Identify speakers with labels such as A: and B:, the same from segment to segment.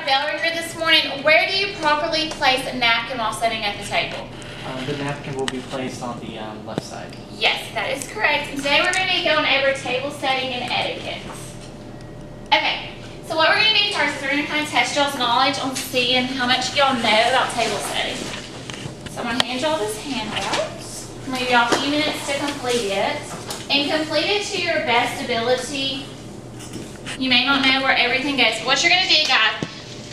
A: our bell ringer this morning. Where do you properly place a napkin while sitting at the table?
B: The napkin will be placed on the left side.
A: Yes, that is correct. And today we're going to be going over table setting and etiquette. Okay, so what we're going to do first is we're going to kind of test y'all's knowledge on seeing how much y'all know about table setting. So I'm going to hand y'all this handout. I'm going to give y'all a few minutes to complete it. And complete it to your best ability. You may not know where everything goes. But what you're going to do, guys,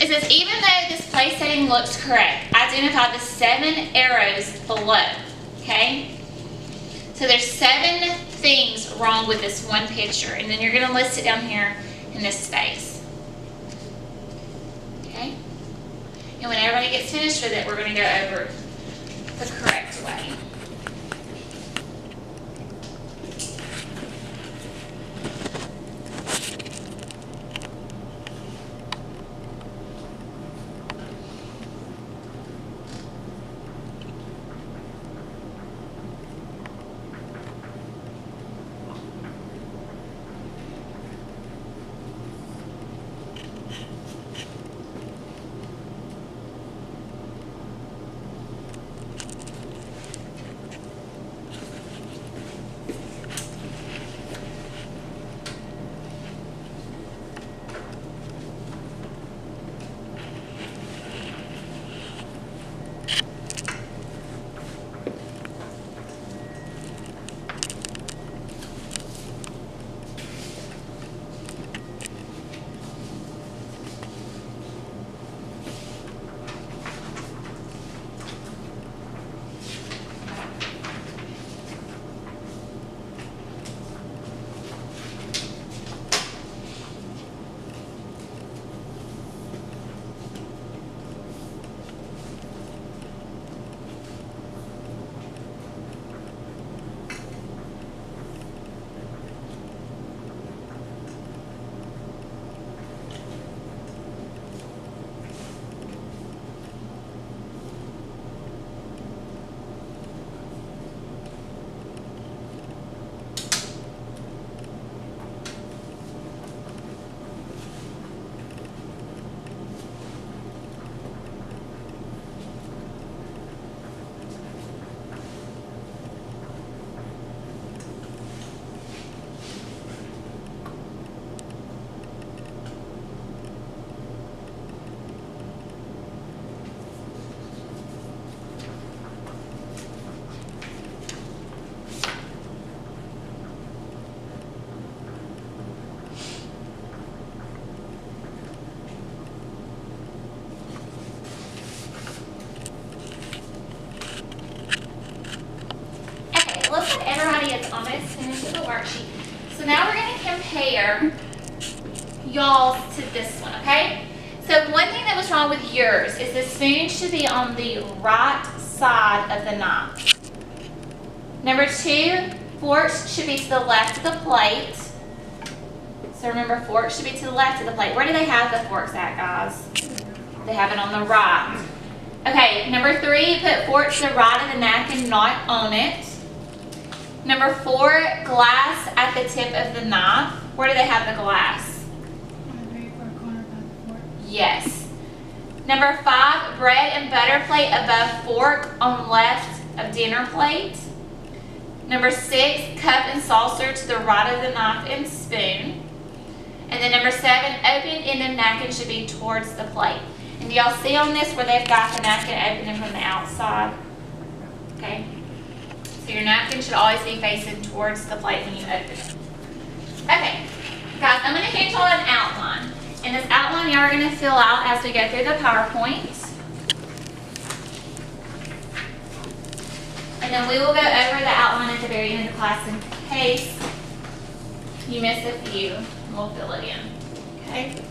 A: is this, even though this place setting looks correct, identify the 7 arrows below, okay? So there's 7 things wrong with this one picture, and then you're going to list it down here in this space, okay? And when everybody gets finished with it, we're going to go over the correct way. Looks like everybody is almost finished with the worksheet. So now we're going to compare y'all's to this one, okay? So one thing that was wrong with yours is the spoon should be on the right side of the knife. Number 2, forks should be to the left of the plate. So remember, forks should be to the left of the plate. Where do they have the forks at, guys? They have it on the right. Okay, number 3, put forks to the right of the napkin, not on it. Number 4, glass at the tip of the knife. Where do they have the glass? Yes. Number 5, bread and butter plate above fork on left of dinner plate. Number 6, cup and saucer to the right of the knife and spoon. And then number 7, open-ended napkin should be towards the plate. And do y'all see on this where they've got the napkin opening from the outside? Okay. So your napkin should always be facing towards the plate when you open it. Okay, guys, I'm going to hand y'all an outline. And this outline y'all are going to fill out as we go through the PowerPoint. And then we will go over the outline at the very end of the class in case you miss a few. We'll fill it in. Okay?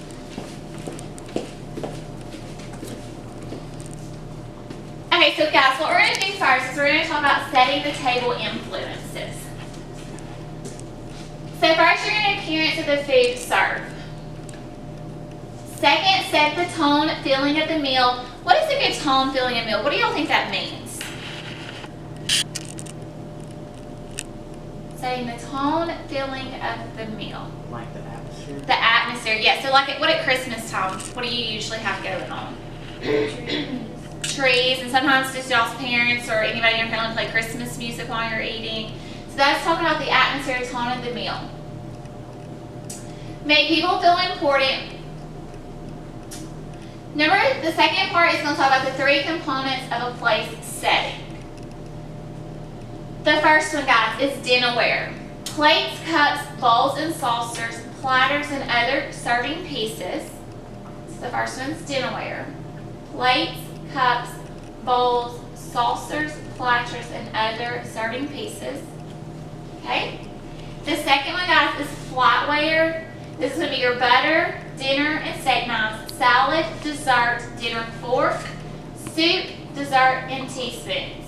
A: Okay, so guys, what we're going to do first is we're going to talk about setting the table influences. So first, you're going to appearance of the food served. Second, set the tone, feeling of the meal. What is a good tone, feeling of meal? What do y'all think that means? Setting the tone, feeling of the meal.
B: Like the atmosphere. atmosphere?
A: The atmosphere, yeah. So like what at Christmas time, what do you usually have going on? Trees, and sometimes just y'all's parents or anybody in your family play Christmas music while you're eating. So that's talking about the atmosphere, tone of the meal. Make people feel important. The second part is going to talk about the three components of a place setting. The first one, guys, is dinnerware. Plates, cups, bowls, and saucers, platters, and other serving pieces. So the first one's dinnerware. Plates, cups, bowls, saucers, platters, and other serving pieces. Okay? The second one, guys, is flatware. This is going to be your butter, dinner, and steak knives, salad, dessert, dinner fork, soup, dessert, and teaspoons.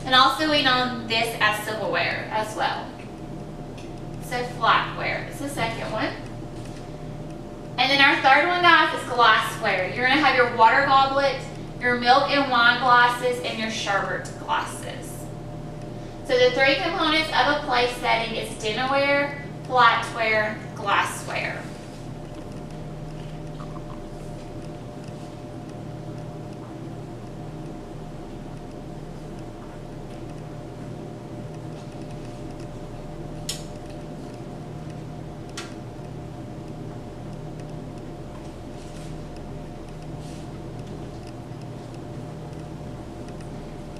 A: And also we know this as silverware as well. So flatware is the second one. And then our third one, guys, is glassware. You're going to have your water goblet, your milk and wine glasses, and your sherbet glasses. So the three components of a place setting is dinnerware, flatware, glassware.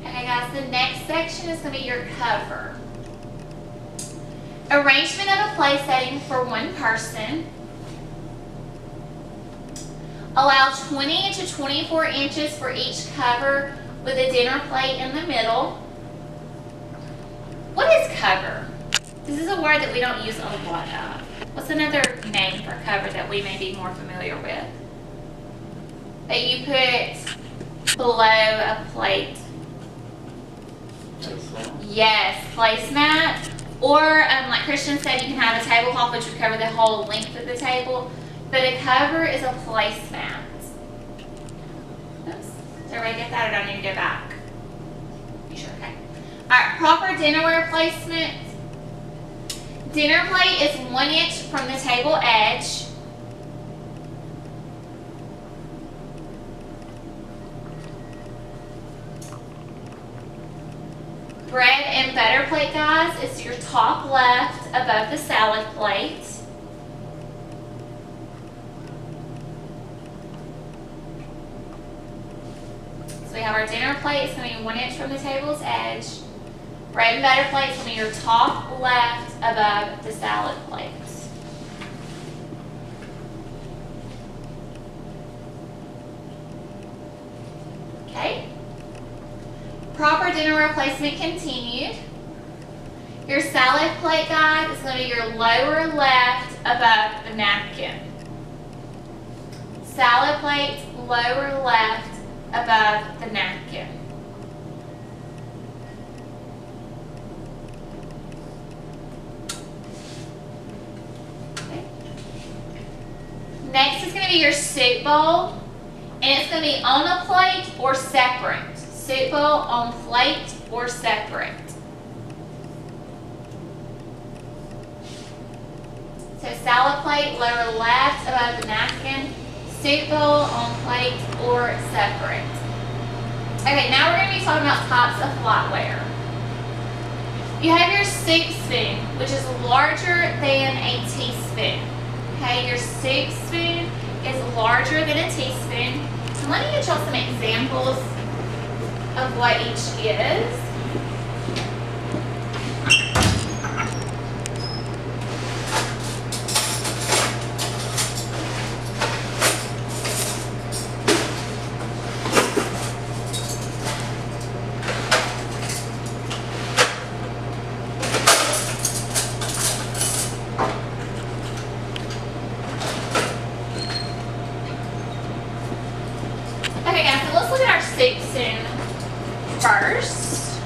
A: Okay guys, the next section is going to be your cover. Arrangement of a place setting for one person. Allow 20 to 24 inches for each cover with a dinner plate in the middle. What is cover? This is a word that we don't use a lot of. What's another name for cover that we may be more familiar with? That you put below a plate. Yes, placemat. Or, like Christian said, you can have a tablecloth which would cover the whole length of the table. But a cover is a placemat. Oops. Did everybody get that, or do I need to go back? You sure? Okay. Alright, proper dinnerware placement. Dinner plate is 1 inch from the table edge. Bread and butter plate, guys, is your top left above the salad plate. So we have our dinner plate. It's going to be 1 inch from the table's edge. Bread and butter plate is going to be your top left above the salad plate. Okay. Proper dinnerware placement continued. Your salad plate, guys, is going to be your lower left above the napkin. Salad plate, lower left above the napkin. Okay. Next is going to be your soup bowl, and it's going to be on a plate or separate. Soup bowl on plate or separate. So salad plate, lower left above the napkin. Soup bowl on plate or separate. Okay, now we're going to be talking about types of flatware. You have your soup spoon, which is larger than a teaspoon. Okay, your soup spoon is larger than a teaspoon. And let me get y'all some examples of what each is. Okay guys, so let's look at our soup spoon first.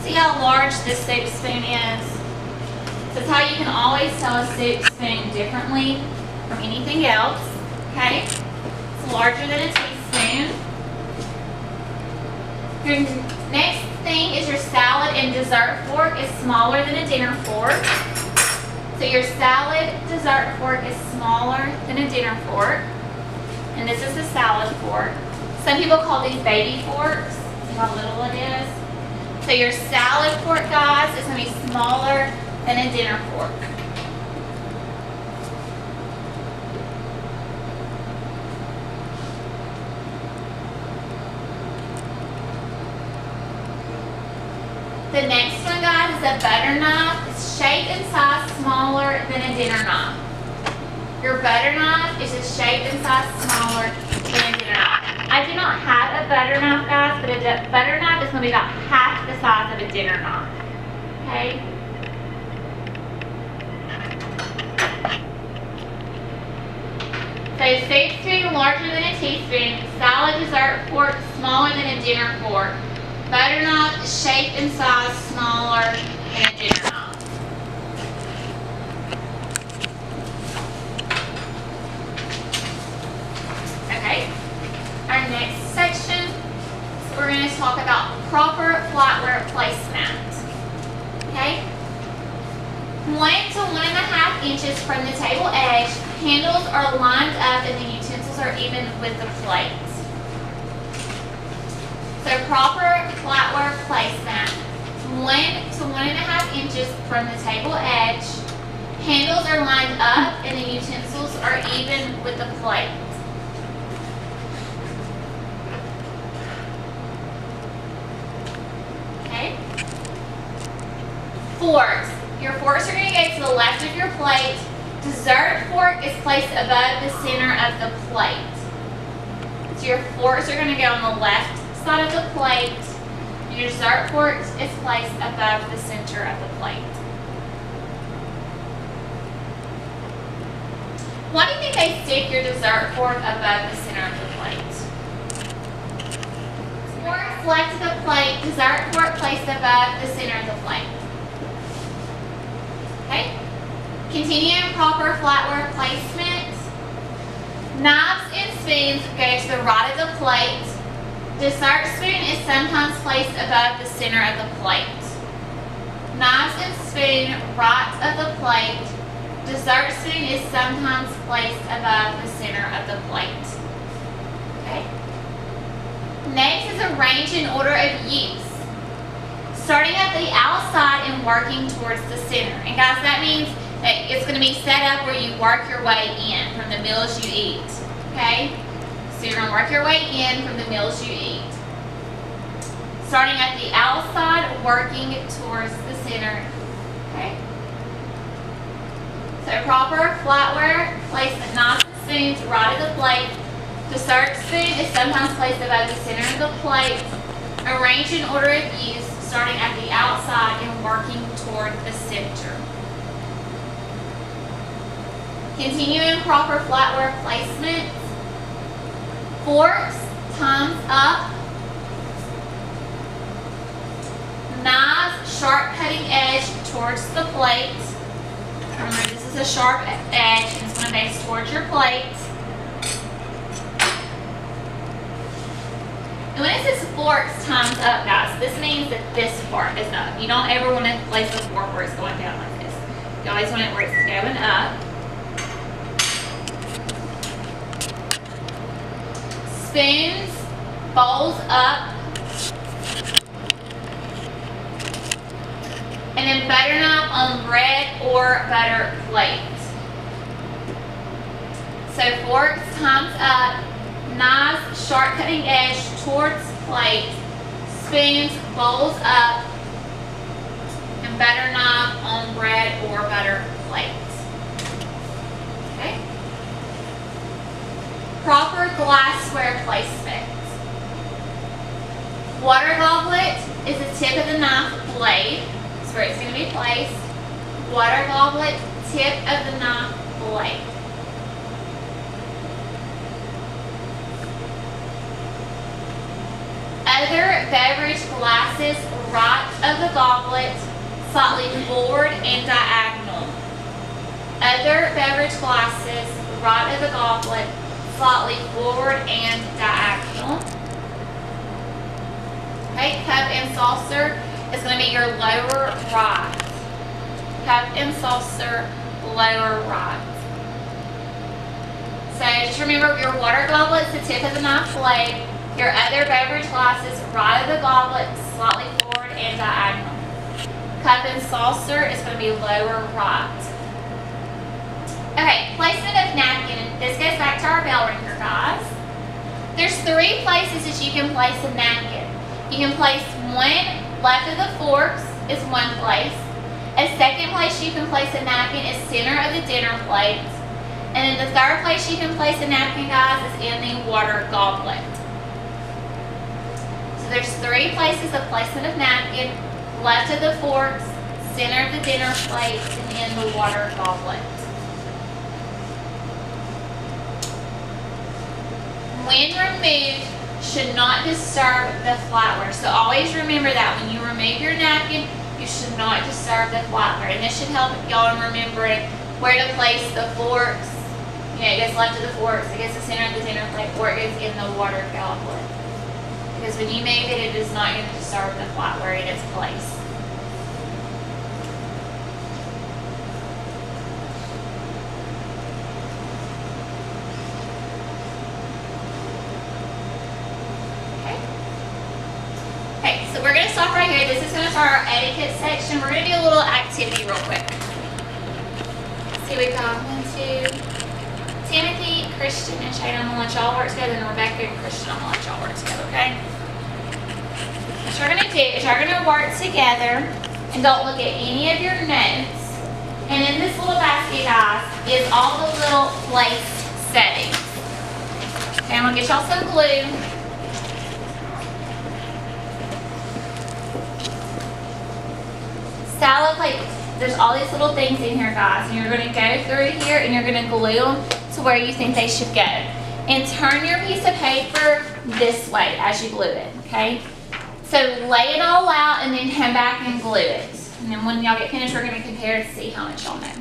A: See how large this soup spoon is? So it's how you can always tell a soup spoon differently from anything else. Okay? It's larger than a teaspoon. Your next thing is your salad and dessert fork is smaller than a dinner fork. So So your salad dessert fork is smaller than a dinner fork. And this is the salad fork. Some people call these baby forks. See how little it is? So your salad fork, guys, is going to be smaller than a dinner fork. The next one, guys, is a butter knife. It's shaped and size smaller than a dinner knife. Your butter knife is just shaped and size smaller than a dinner knife. I do not have a butter knife, guys, but a butter knife is going to be about half the size of a dinner knife. Okay? So soup spoon larger than a teaspoon, salad dessert fork smaller than a dinner fork. Butter knife is shaped and size smaller than a dinner knife. Okay, our next section, so we're going to talk about proper flatware placement. Okay, 1 to 1.5 inches from the table edge, handles are lined up and the utensils are even with the plate. So proper flatware placement, 1 to 1.5 inches from the table edge, handles are lined up and the utensils are even with the plate. Okay. Forks. Your forks are going to go to the left of your plate. Dessert fork is placed above the center of the plate. So your forks are going to go on the left side of the plate. Your dessert fork is placed above the center of the plate. Why do you think they stick your dessert fork above the center of the plate? Forks left of the plate, dessert fork placed above the center of the plate. Okay? Continue proper flatware placement. Knives and spoons go to the right of the plate. Dessert spoon is sometimes placed above the center of the plate. Knives and spoon right of the plate. Dessert spoon is sometimes placed above the center of the plate. Okay. Next is arrange in order of use. Starting at the outside and working towards the center. And guys, that means that it's going to be set up where you work your way in from the meals you eat. Okay? So you're going to work your way in from the meals you eat. Starting at the outside, working towards the center. Okay? So proper flatware, place the knives and spoons right of the plate. Dessert spoon is sometimes placed above the center of the plate. Arrange in order of use, starting at the outside and working toward the center. Continue in proper flatware placement. Forks, thumbs up. Knives, sharp cutting edge towards the plate. Remember, this is a sharp edge and it's going to face towards your plate. And when it says forks, thumbs up, guys, this means that this part is up. You don't ever want to place a fork where it's going down like this. You always want it where it's going up. Spoons, bowls up, and then butter knife on bread or butter plate. So forks, thumbs up, knives, sharp cutting edge towards plate, spoons, bowls up, and butter knife on bread or butter plate. Okay? Proper glassware placement. Water goblet is the tip of the knife blade. That's where it's going to be placed. Water goblet, tip of the knife blade. Other beverage glasses right of the goblet, slightly forward and diagonal. Other beverage glasses right of the goblet, slightly forward and diagonal. Okay, cup and saucer is going to be your lower right. Cup and saucer, lower right. So just remember your water goblet's the tip of the knife blade. Your other beverage glasses right of the goblet, slightly forward and diagonal. Cup and saucer is going to be lower right. Okay, placement of napkin. This goes back to our bell ringer, guys. There's 3 places that you can place a napkin. You can place one left of the forks is one place. A second place you can place a napkin is center of the dinner plate. And then the third place you can place a napkin, guys, is in the water goblet. So there's 3 places of placement of napkin: left of the forks, center of the dinner plate, and in the water goblet. When removed, should not disturb the flatware. So always remember that when you remove your napkin, you should not disturb the flatware. And this should help y'all in remembering where to place the forks. You know, it goes left of the forks, it goes to the center of the dinner plate, or it goes in the water goblet. Because when you move it, it is not going to disturb the flatware in its place. Okay, so we're going to stop right here. This is going to start our etiquette section. We're going to do a little activity real quick. Let's see, we've got 1, 2, Timothy, Christian, and Shane. I'm going to let y'all work together, and Rebecca and Christian, I'm going to let y'all work together, okay? What you're going to do is you're going to work together, and don't look at any of your notes. And in this little basket, guys, is all the little place settings. Okay, I'm going to get y'all some glue. Salad plate. There's all these little things in here, guys, and you're going to go through here and you're going to glue them to where you think they should go. And turn your piece of paper this way as you glue it, okay? So lay it all out and then come back and glue it. And then when y'all get finished, we're going to compare to see how much y'all know.